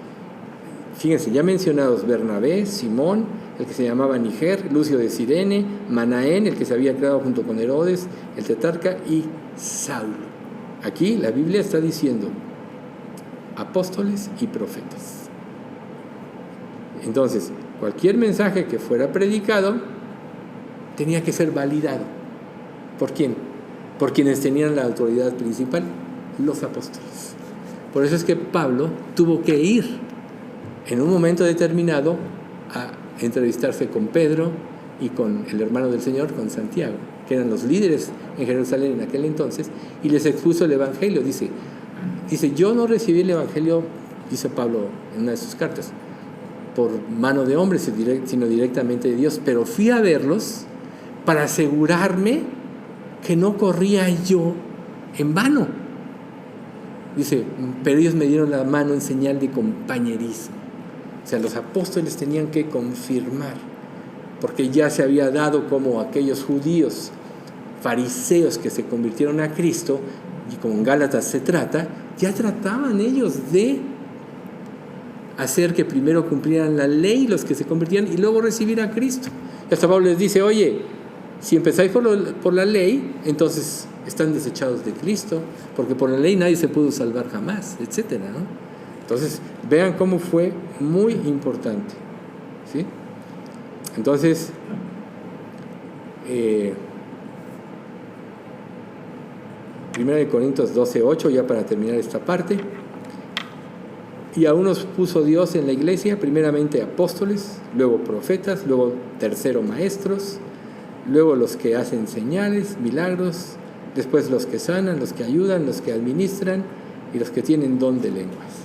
Fíjense, ya mencionados: Bernabé, Simón, el que se llamaba Niger, Lucio de Cirene, Manaén, el que se había creado junto con Herodes, el tetrarca, y Saulo. Aquí la Biblia está diciendo apóstoles y profetas. Entonces, cualquier mensaje que fuera predicado tenía que ser validado. ¿Por quién? Por quienes tenían la autoridad principal, los apóstoles. Por eso es que Pablo tuvo que ir en un momento determinado a entrevistarse con Pedro y con el hermano del Señor, con Santiago, que eran los líderes en Jerusalén en aquel entonces, y les expuso el Evangelio. Dice, yo no recibí el Evangelio, dice Pablo en una de sus cartas, por mano de hombres, sino directamente de Dios, pero fui a verlos para asegurarme que no corría yo en vano. Dice, pero ellos me dieron la mano en señal de compañerismo. O sea, los apóstoles tenían que confirmar, porque ya se había dado como aquellos judíos fariseos que se convirtieron a Cristo, y como en Gálatas se trata, ya trataban ellos de hacer que primero cumplieran la ley los que se convirtieran y luego recibir a Cristo. Y hasta Pablo les dice, oye, si empezáis por la ley, entonces están desechados de Cristo, porque por la ley nadie se pudo salvar jamás, etcétera, ¿no? Entonces, vean cómo fue muy importante, ¿sí? Entonces, 1 Corintios 12:8, ya para terminar esta parte. Y aún nos puso Dios en la iglesia, primeramente apóstoles, luego profetas, luego tercero maestros, luego los que hacen señales, milagros, después los que sanan, los que ayudan, los que administran y los que tienen don de lenguas.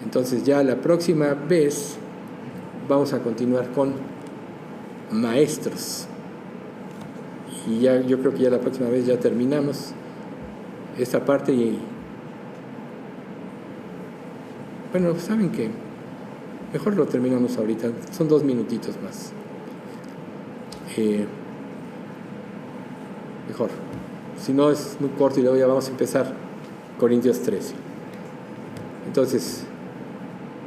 Entonces ya la próxima vez vamos a continuar con maestros. Y ya yo creo que ya la próxima vez ya terminamos esta parte y bueno, ¿saben qué? Mejor lo terminamos ahorita, son 2 minutitos más. Mejor. Si no es muy corto y luego ya vamos a empezar Corintios 13. Entonces,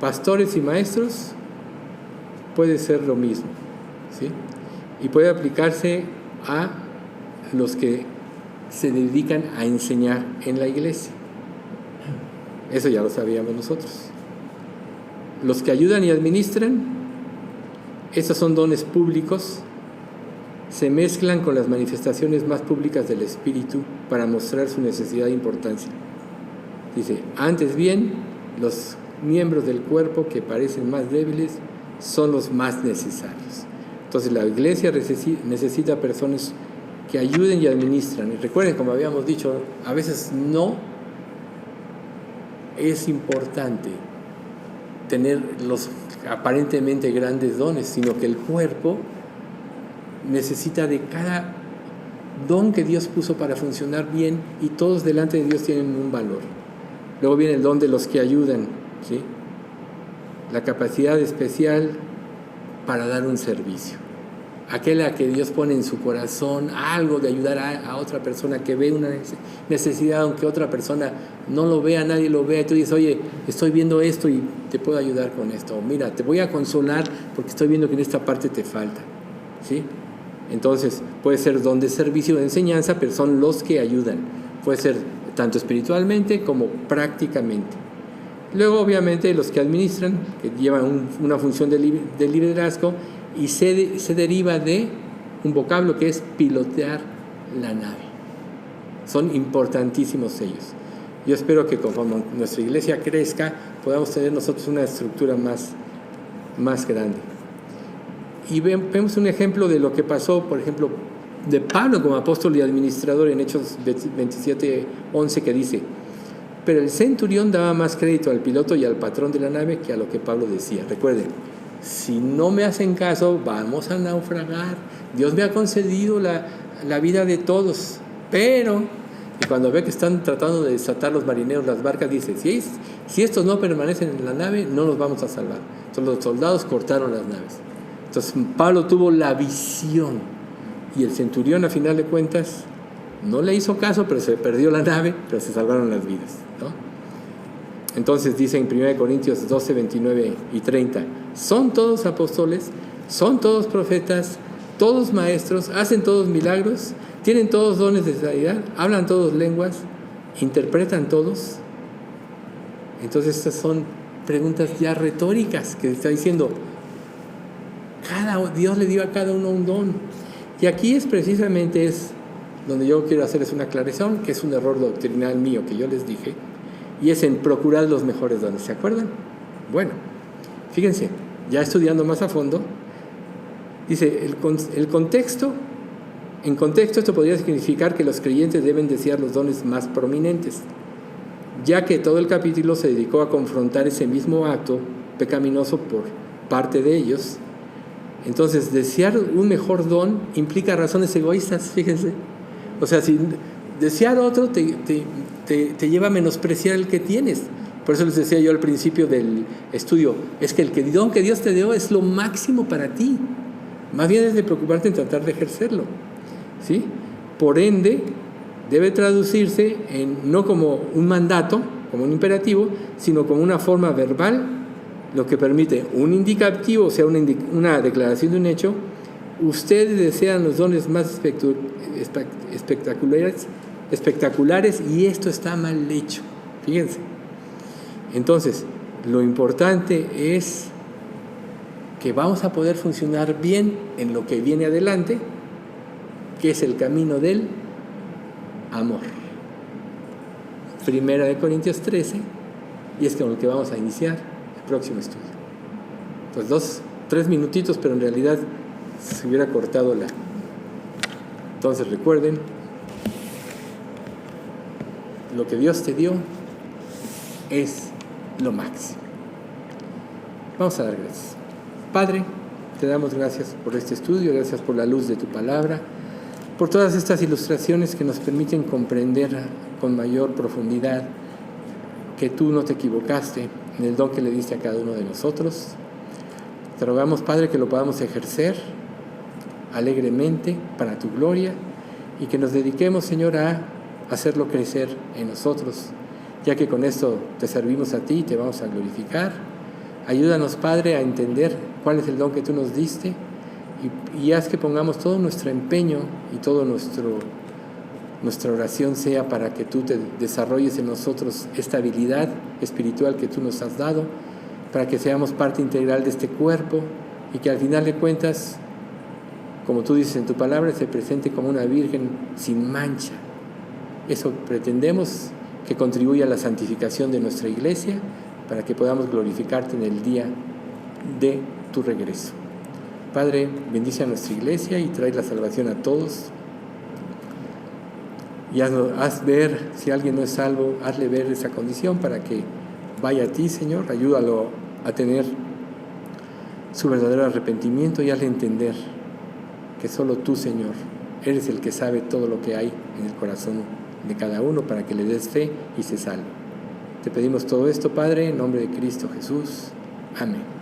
pastores y maestros puede ser lo mismo, ¿sí? Y puede aplicarse a los que se dedican a enseñar en la iglesia. Eso ya lo sabíamos nosotros. Los que ayudan y administran, esos son dones públicos, se mezclan con las manifestaciones más públicas del Espíritu para mostrar su necesidad e importancia. Dice, antes bien, los miembros del cuerpo que parecen más débiles son los más necesarios. Entonces la iglesia necesita personas que ayuden y administran. Y recuerden, como habíamos dicho, a veces no es importante tener los aparentemente grandes dones, sino que el cuerpo necesita de cada don que Dios puso para funcionar bien, y todos delante de Dios tienen un valor. Luego viene el don de los que ayudan, ¿sí? La capacidad especial para dar un servicio. Aquella que Dios pone en su corazón algo de ayudar a otra persona que ve una necesidad, aunque otra persona no lo vea, nadie lo vea, y tú dices, oye, estoy viendo esto y te puedo ayudar con esto. O mira, te voy a consolar porque estoy viendo que en esta parte te falta, ¿sí? Entonces, puede ser don de servicio, de enseñanza, pero son los que ayudan. Puede ser tanto espiritualmente como prácticamente. Luego, obviamente, los que administran, que llevan una función de liderazgo, y se deriva de un vocablo que es pilotear la nave. Son importantísimos ellos. Yo espero que conforme nuestra iglesia crezca, podamos tener nosotros una estructura más grande. Y vemos un ejemplo de lo que pasó, por ejemplo, de Pablo como apóstol y administrador en Hechos 27:11, que dice: pero el centurión daba más crédito al piloto y al patrón de la nave que a lo que Pablo decía. Recuerden, si no me hacen caso, vamos a naufragar. Dios me ha concedido la vida de todos, pero... Y cuando ve que están tratando de desatar los marineros las barcas, dice: si estos no permanecen en la nave, no nos vamos a salvar. Entonces los soldados cortaron las naves. Entonces Pablo tuvo la visión, y el centurión, a final de cuentas, no le hizo caso, pero se perdió la nave, pero se salvaron las vidas, ¿no? Entonces dice en 1 Corintios 12, 29 y 30: son todos apóstoles, son todos profetas, todos maestros, hacen todos milagros, tienen todos dones de sanidad, hablan todos lenguas, interpretan todos. Entonces estas son preguntas ya retóricas que está diciendo, Dios le dio a cada uno un don. Y aquí es precisamente donde yo quiero hacerles una aclaración, que es un error doctrinal mío que yo les dije, y es en procurar los mejores dones. ¿Se acuerdan? Bueno, fíjense, ya estudiando más a fondo, dice el contexto. En contexto, esto podría significar que los creyentes deben desear los dones más prominentes, ya que todo el capítulo se dedicó a confrontar ese mismo acto pecaminoso por parte de ellos. Entonces, desear un mejor don implica razones egoístas, fíjense. O sea, si desear otro te lleva a menospreciar el que tienes. Por eso les decía yo al principio del estudio, es que el don que Dios te dio es lo máximo para ti. Más bien es de preocuparte en tratar de ejercerlo, ¿sí? Por ende, debe traducirse no como un mandato, como un imperativo, sino como una forma verbal, lo que permite un indicativo, o sea, una declaración de un hecho. Ustedes desean los dones más espectaculares y esto está mal hecho, fíjense. Entonces, lo importante es que vamos a poder funcionar bien en lo que viene adelante, que es el camino del amor. 1 Corintios 13, y es con lo que vamos a iniciar el próximo estudio. Pues 3 minutitos, pero en realidad se hubiera cortado Entonces recuerden, lo que Dios te dio es lo máximo. Vamos a dar gracias. Padre, te damos gracias por este estudio, gracias por la luz de tu palabra, por todas estas ilustraciones que nos permiten comprender con mayor profundidad que tú no te equivocaste en el don que le diste a cada uno de nosotros. Te rogamos, Padre, que lo podamos ejercer alegremente para tu gloria y que nos dediquemos, Señor, a hacerlo crecer en nosotros, ya que con esto te servimos a ti y te vamos a glorificar. Ayúdanos, Padre, a entender cuál es el don que tú nos diste y haz que pongamos todo nuestro empeño y toda nuestra oración sea para que tú te desarrolles en nosotros esta habilidad espiritual que tú nos has dado, para que seamos parte integral de este cuerpo y que al final de cuentas, como tú dices en tu palabra, se presente como una virgen sin mancha. Eso pretendemos, que contribuya a la santificación de nuestra iglesia, para que podamos glorificarte en el día de tu regreso. Padre, bendice a nuestra iglesia y trae la salvación a todos. Y haz ver, si alguien no es salvo, hazle ver esa condición para que vaya a ti, Señor. Ayúdalo a tener su verdadero arrepentimiento y hazle entender que solo tú, Señor, eres el que sabe todo lo que hay en el corazón de cada uno, para que le des fe y se salve. Te pedimos todo esto, Padre, en nombre de Cristo Jesús. Amén.